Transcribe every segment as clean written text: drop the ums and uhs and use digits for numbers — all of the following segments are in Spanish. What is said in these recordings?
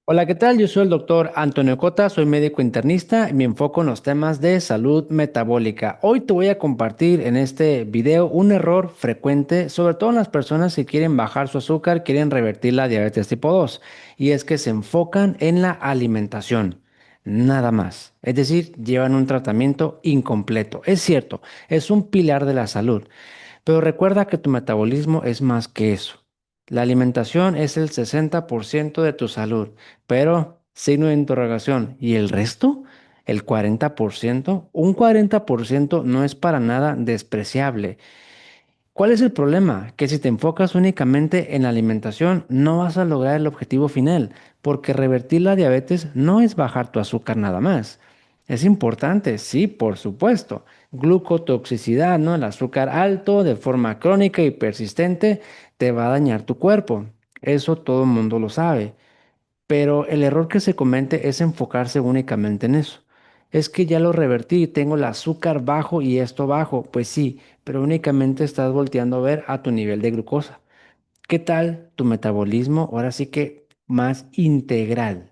Hola, ¿qué tal? Yo soy el doctor Antonio Cota, soy médico internista y me enfoco en los temas de salud metabólica. Hoy te voy a compartir en este video un error frecuente, sobre todo en las personas que quieren bajar su azúcar, quieren revertir la diabetes tipo 2, y es que se enfocan en la alimentación, nada más. Es decir, llevan un tratamiento incompleto. Es cierto, es un pilar de la salud. Pero recuerda que tu metabolismo es más que eso. La alimentación es el 60% de tu salud, pero signo de interrogación. ¿Y el resto? ¿El 40%? Un 40% no es para nada despreciable. ¿Cuál es el problema? Que si te enfocas únicamente en la alimentación, no vas a lograr el objetivo final, porque revertir la diabetes no es bajar tu azúcar nada más. Es importante, sí, por supuesto. Glucotoxicidad, ¿no? El azúcar alto de forma crónica y persistente te va a dañar tu cuerpo. Eso todo el mundo lo sabe. Pero el error que se comete es enfocarse únicamente en eso. Es que ya lo revertí, tengo el azúcar bajo y esto bajo. Pues sí, pero únicamente estás volteando a ver a tu nivel de glucosa. ¿Qué tal tu metabolismo? Ahora sí que más integral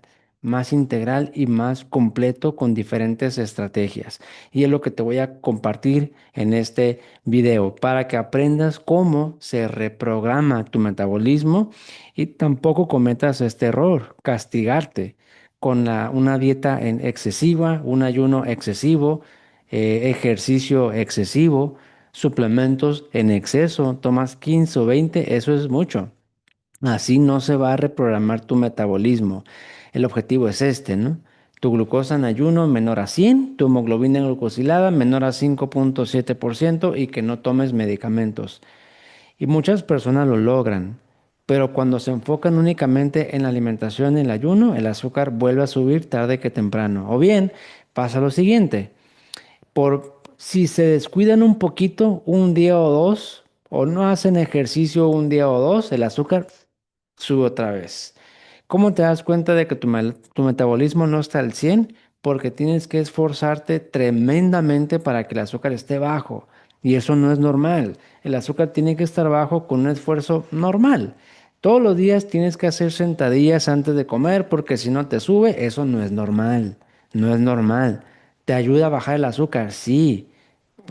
y más completo con diferentes estrategias. Y es lo que te voy a compartir en este video para que aprendas cómo se reprograma tu metabolismo y tampoco cometas este error, castigarte con una dieta excesiva, un ayuno excesivo, ejercicio excesivo, suplementos en exceso, tomas 15 o 20, eso es mucho. Así no se va a reprogramar tu metabolismo. El objetivo es este, ¿no? Tu glucosa en ayuno menor a 100, tu hemoglobina glucosilada menor a 5,7% y que no tomes medicamentos. Y muchas personas lo logran, pero cuando se enfocan únicamente en la alimentación y el ayuno, el azúcar vuelve a subir tarde que temprano. O bien, pasa lo siguiente por si se descuidan un poquito, un día o dos, o no hacen ejercicio un día o dos, el azúcar sube otra vez. ¿Cómo te das cuenta de que tu metabolismo no está al 100? Porque tienes que esforzarte tremendamente para que el azúcar esté bajo. Y eso no es normal. El azúcar tiene que estar bajo con un esfuerzo normal. Todos los días tienes que hacer sentadillas antes de comer porque si no te sube, eso no es normal. No es normal. ¿Te ayuda a bajar el azúcar? Sí,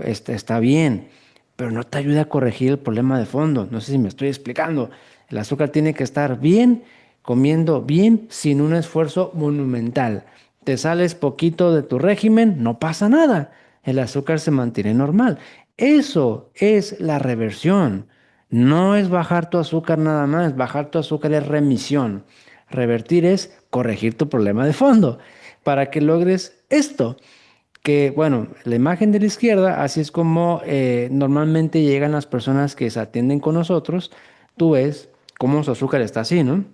está bien, pero no te ayuda a corregir el problema de fondo. No sé si me estoy explicando. El azúcar tiene que estar bien, comiendo bien, sin un esfuerzo monumental. Te sales poquito de tu régimen, no pasa nada. El azúcar se mantiene normal. Eso es la reversión. No es bajar tu azúcar nada más. Bajar tu azúcar es remisión. Revertir es corregir tu problema de fondo para que logres esto que, bueno, la imagen de la izquierda, así es como normalmente llegan las personas que se atienden con nosotros. Tú ves cómo su azúcar está así, ¿no?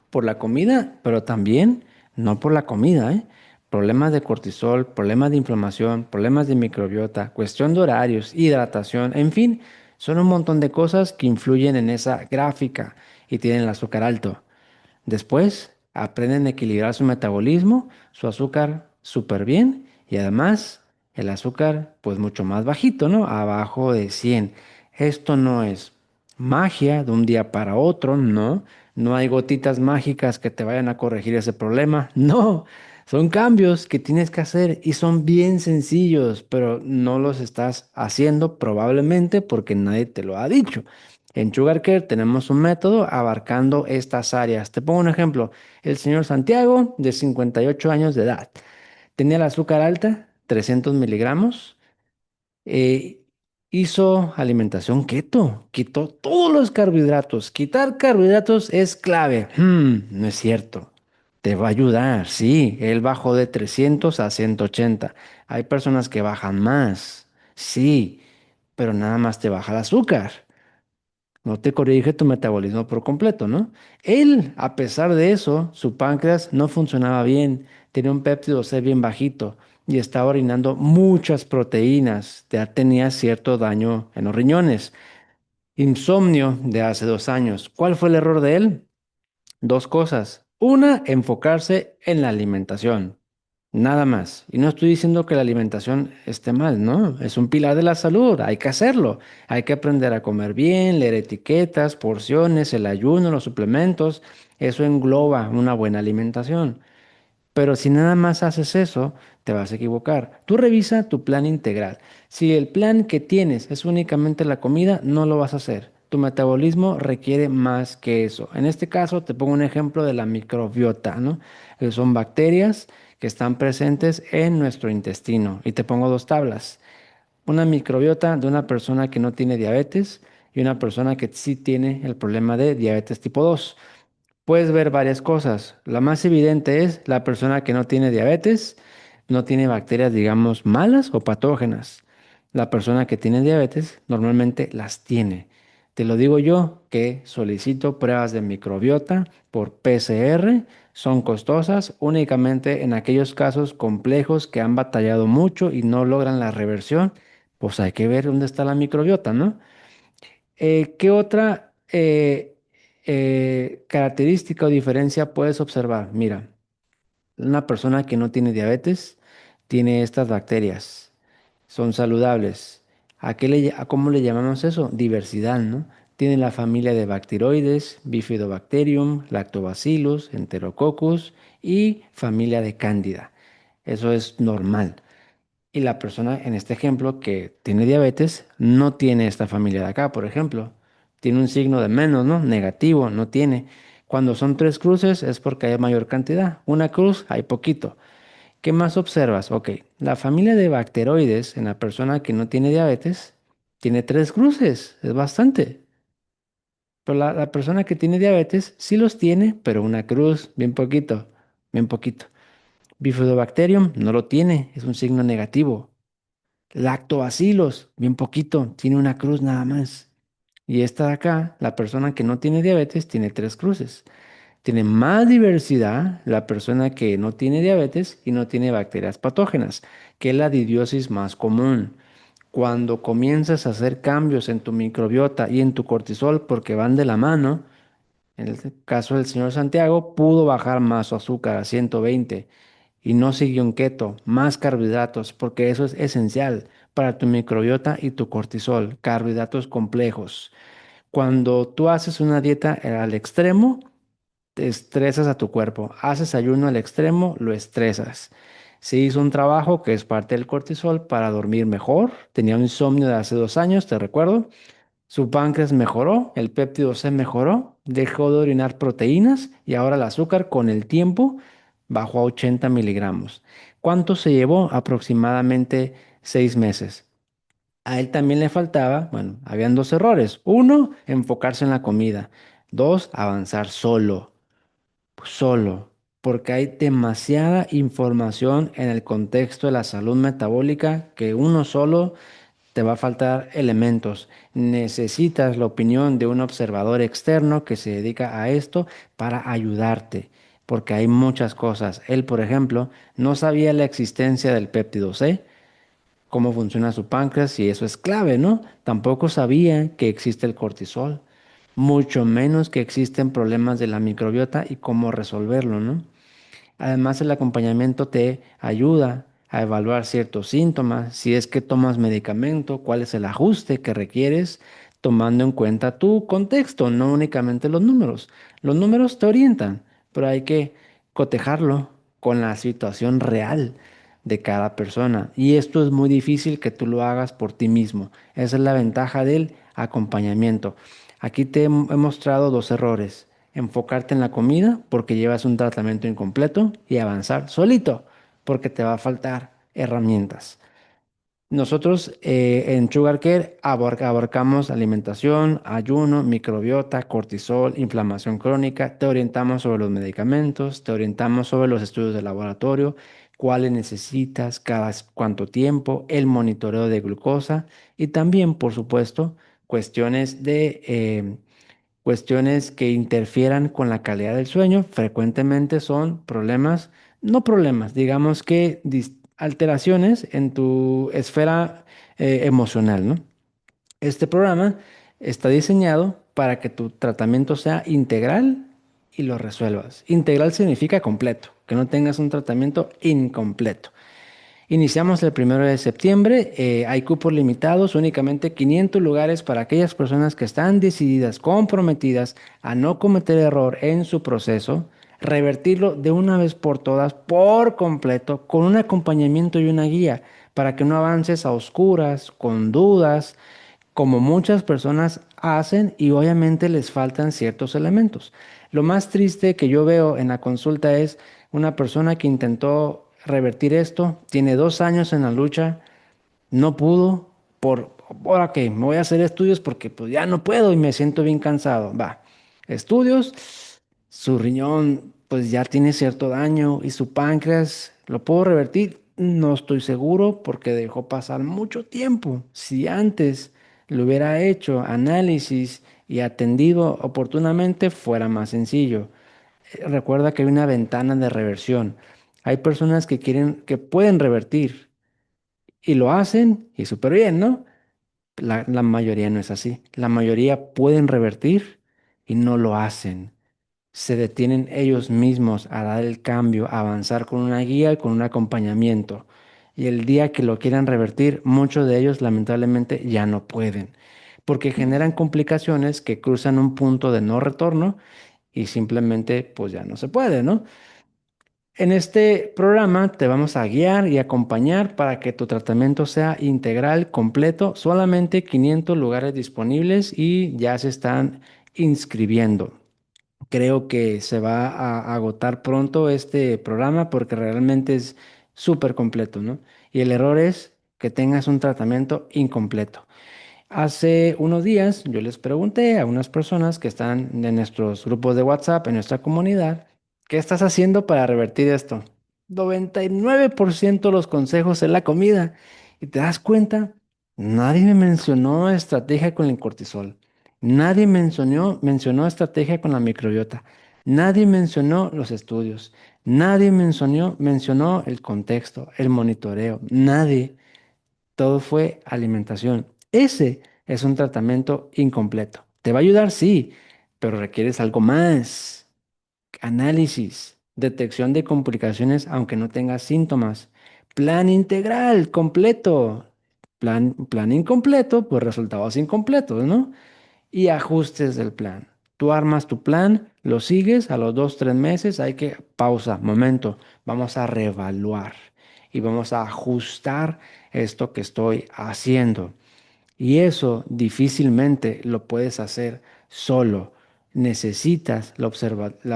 Por la comida, pero también no por la comida, ¿eh? Problemas de cortisol, problemas de inflamación, problemas de microbiota, cuestión de horarios, hidratación, en fin, son un montón de cosas que influyen en esa gráfica y tienen el azúcar alto. Después aprenden a equilibrar su metabolismo, su azúcar súper bien y además el azúcar pues mucho más bajito, ¿no? Abajo de 100. Esto no es magia de un día para otro, no. No hay gotitas mágicas que te vayan a corregir ese problema, no. Son cambios que tienes que hacer y son bien sencillos, pero no los estás haciendo probablemente porque nadie te lo ha dicho. En Sugar Care tenemos un método abarcando estas áreas. Te pongo un ejemplo. El señor Santiago, de 58 años de edad, tenía el azúcar alta, 300 miligramos. eh, Hizo alimentación keto, quitó todos los carbohidratos. Quitar carbohidratos es clave. No es cierto. Te va a ayudar, sí. Él bajó de 300 a 180. Hay personas que bajan más, sí, pero nada más te baja el azúcar. No te corrige tu metabolismo por completo, ¿no? Él, a pesar de eso, su páncreas no funcionaba bien, tenía un péptido C bien bajito y estaba orinando muchas proteínas, ya tenía cierto daño en los riñones. Insomnio de hace 2 años. ¿Cuál fue el error de él? Dos cosas. Una, enfocarse en la alimentación. Nada más. Y no estoy diciendo que la alimentación esté mal, ¿no? Es un pilar de la salud, hay que hacerlo. Hay que aprender a comer bien, leer etiquetas, porciones, el ayuno, los suplementos. Eso engloba una buena alimentación. Pero si nada más haces eso, te vas a equivocar. Tú revisa tu plan integral. Si el plan que tienes es únicamente la comida, no lo vas a hacer. Tu metabolismo requiere más que eso. En este caso, te pongo un ejemplo de la microbiota, ¿no? Que son bacterias que están presentes en nuestro intestino. Y te pongo dos tablas. Una microbiota de una persona que no tiene diabetes y una persona que sí tiene el problema de diabetes tipo 2. Puedes ver varias cosas. La más evidente es la persona que no tiene diabetes, no tiene bacterias, digamos, malas o patógenas. La persona que tiene diabetes normalmente las tiene. Te lo digo yo que solicito pruebas de microbiota por PCR. Son costosas únicamente en aquellos casos complejos que han batallado mucho y no logran la reversión. Pues hay que ver dónde está la microbiota, ¿no? ¿Qué otra característica o diferencia puedes observar? Mira, una persona que no tiene diabetes tiene estas bacterias, son saludables. ¿A cómo le llamamos eso? Diversidad, ¿no? Tiene la familia de Bacteroides, Bifidobacterium, Lactobacillus, Enterococcus y familia de Cándida. Eso es normal. Y la persona en este ejemplo que tiene diabetes no tiene esta familia de acá, por ejemplo. Tiene un signo de menos, ¿no? Negativo, no tiene. Cuando son tres cruces es porque hay mayor cantidad. Una cruz hay poquito. ¿Qué más observas? Ok, la familia de bacteroides en la persona que no tiene diabetes tiene tres cruces, es bastante. Pero la persona que tiene diabetes sí los tiene, pero una cruz, bien poquito, bien poquito. Bifidobacterium no lo tiene, es un signo negativo. Lactobacilos, bien poquito, tiene una cruz nada más. Y esta de acá, la persona que no tiene diabetes, tiene tres cruces. Tiene más diversidad la persona que no tiene diabetes y no tiene bacterias patógenas, que es la didiosis más común. Cuando comienzas a hacer cambios en tu microbiota y en tu cortisol, porque van de la mano, en el caso del señor Santiago, pudo bajar más su azúcar a 120 y no siguió un keto, más carbohidratos, porque eso es esencial para tu microbiota y tu cortisol, carbohidratos complejos. Cuando tú haces una dieta al extremo, te estresas a tu cuerpo. Haces ayuno al extremo, lo estresas. Se hizo un trabajo que es parte del cortisol para dormir mejor. Tenía un insomnio de hace 2 años, te recuerdo. Su páncreas mejoró, el péptido C mejoró, dejó de orinar proteínas y ahora el azúcar con el tiempo bajó a 80 miligramos. ¿Cuánto se llevó? Aproximadamente 6 meses. A él también le faltaba, bueno, habían dos errores. Uno, enfocarse en la comida. Dos, avanzar solo, solo, porque hay demasiada información en el contexto de la salud metabólica que uno solo te va a faltar elementos. Necesitas la opinión de un observador externo que se dedica a esto para ayudarte, porque hay muchas cosas. Él, por ejemplo, no sabía la existencia del péptido C, cómo funciona su páncreas, y eso es clave, ¿no? Tampoco sabía que existe el cortisol, mucho menos que existen problemas de la microbiota y cómo resolverlo, ¿no? Además, el acompañamiento te ayuda a evaluar ciertos síntomas, si es que tomas medicamento, cuál es el ajuste que requieres, tomando en cuenta tu contexto, no únicamente los números. Los números te orientan, pero hay que cotejarlo con la situación real de cada persona. Y esto es muy difícil que tú lo hagas por ti mismo. Esa es la ventaja del acompañamiento. Aquí he mostrado dos errores: enfocarte en la comida porque llevas un tratamiento incompleto y avanzar solito porque te va a faltar herramientas. Nosotros en Sugar Care abarcamos alimentación, ayuno, microbiota, cortisol, inflamación crónica. Te orientamos sobre los medicamentos, te orientamos sobre los estudios de laboratorio, cuáles necesitas, cada cuánto tiempo, el monitoreo de glucosa y también, por supuesto, cuestiones de cuestiones que interfieran con la calidad del sueño. Frecuentemente son problemas, no problemas, digamos que alteraciones en tu esfera emocional, ¿no? Este programa está diseñado para que tu tratamiento sea integral y lo resuelvas. Integral significa completo, que no tengas un tratamiento incompleto. Iniciamos el 1 de septiembre. Hay cupos limitados, únicamente 500 lugares para aquellas personas que están decididas, comprometidas a no cometer error en su proceso, revertirlo de una vez por todas, por completo, con un acompañamiento y una guía, para que no avances a oscuras, con dudas, como muchas personas hacen y obviamente les faltan ciertos elementos. Lo más triste que yo veo en la consulta es una persona que intentó revertir esto, tiene 2 años en la lucha, no pudo, ahora que me voy a hacer estudios porque pues ya no puedo y me siento bien cansado. Va, estudios, su riñón pues ya tiene cierto daño y su páncreas, ¿lo puedo revertir? No estoy seguro porque dejó pasar mucho tiempo. Si antes le hubiera hecho análisis y atendido oportunamente, fuera más sencillo. Recuerda que hay una ventana de reversión. Hay personas que quieren, que pueden revertir y lo hacen y súper bien, ¿no? La mayoría no es así. La mayoría pueden revertir y no lo hacen. Se detienen ellos mismos a dar el cambio, a avanzar con una guía y con un acompañamiento. Y el día que lo quieran revertir, muchos de ellos lamentablemente ya no pueden, porque generan complicaciones que cruzan un punto de no retorno y simplemente pues ya no se puede, ¿no? En este programa te vamos a guiar y acompañar para que tu tratamiento sea integral, completo, solamente 500 lugares disponibles y ya se están inscribiendo. Creo que se va a agotar pronto este programa porque realmente es súper completo, ¿no? Y el error es que tengas un tratamiento incompleto. Hace unos días yo les pregunté a unas personas que están en nuestros grupos de WhatsApp, en nuestra comunidad, ¿qué estás haciendo para revertir esto? 99% de los consejos es la comida. Y te das cuenta, nadie me mencionó estrategia con el cortisol. Nadie mencionó estrategia con la microbiota. Nadie mencionó los estudios. Nadie mencionó el contexto, el monitoreo. Nadie. Todo fue alimentación. Ese es un tratamiento incompleto. ¿Te va a ayudar? Sí, pero requieres algo más. Análisis, detección de complicaciones aunque no tengas síntomas. Plan integral, completo. Plan incompleto, pues resultados incompletos, ¿no? Y ajustes del plan. Tú armas tu plan, lo sigues, a los 2, 3 meses hay que, pausa, momento, vamos a reevaluar y vamos a ajustar esto que estoy haciendo. Y eso difícilmente lo puedes hacer solo. Necesitas la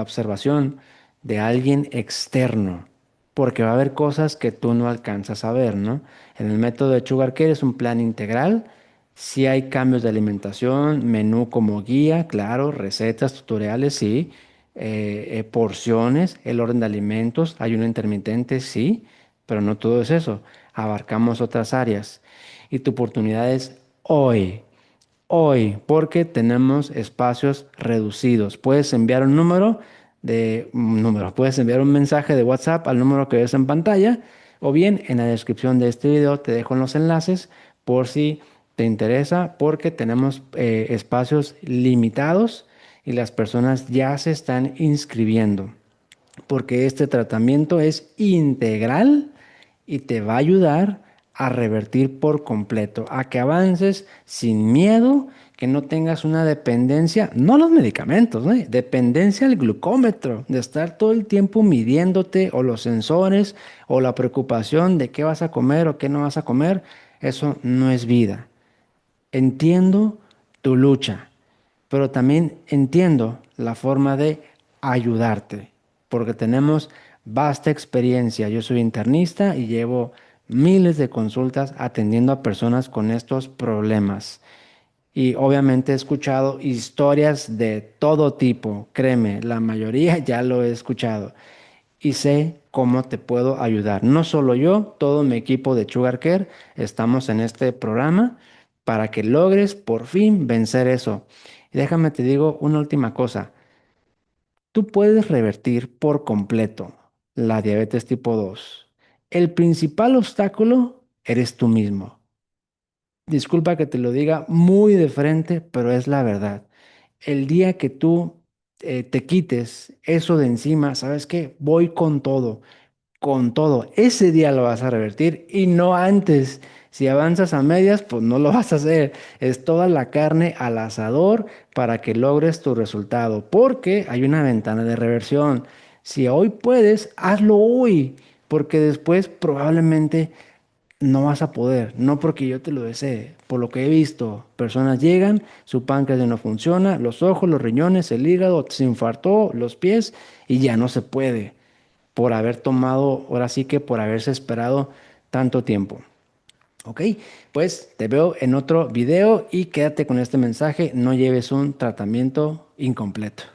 observación de alguien externo, porque va a haber cosas que tú no alcanzas a ver, ¿no? En el método de Sugar Care es un plan integral. Si hay cambios de alimentación, menú como guía, claro, recetas, tutoriales, sí. Porciones, el orden de alimentos, ayuno intermitente, sí, pero no todo es eso. Abarcamos otras áreas. Y tu oportunidad es hoy, hoy, porque tenemos espacios reducidos. Puedes enviar puedes enviar un mensaje de WhatsApp al número que ves en pantalla, o bien en la descripción de este video te dejo los enlaces por si te interesa, porque tenemos espacios limitados y las personas ya se están inscribiendo porque este tratamiento es integral y te va a ayudar a revertir por completo, a que avances sin miedo, que no tengas una dependencia, no a los medicamentos, ¿no? Dependencia al glucómetro, de estar todo el tiempo midiéndote o los sensores o la preocupación de qué vas a comer o qué no vas a comer. Eso no es vida. Entiendo tu lucha, pero también entiendo la forma de ayudarte, porque tenemos vasta experiencia. Yo soy internista y llevo miles de consultas atendiendo a personas con estos problemas. Y obviamente he escuchado historias de todo tipo, créeme, la mayoría ya lo he escuchado y sé cómo te puedo ayudar. No solo yo, todo mi equipo de Sugar Care estamos en este programa para que logres por fin vencer eso. Y déjame te digo una última cosa. Tú puedes revertir por completo la diabetes tipo 2. El principal obstáculo eres tú mismo. Disculpa que te lo diga muy de frente, pero es la verdad. El día que tú te quites eso de encima, ¿sabes qué? Voy con todo. Ese día lo vas a revertir y no antes. Si avanzas a medias, pues no lo vas a hacer. Es toda la carne al asador para que logres tu resultado, porque hay una ventana de reversión. Si hoy puedes, hazlo hoy, porque después probablemente no vas a poder, no porque yo te lo desee. Por lo que he visto, personas llegan, su páncreas ya no funciona, los ojos, los riñones, el hígado, se infartó, los pies y ya no se puede por haber tomado, ahora sí que por haberse esperado tanto tiempo. Ok, pues te veo en otro video y quédate con este mensaje, no lleves un tratamiento incompleto.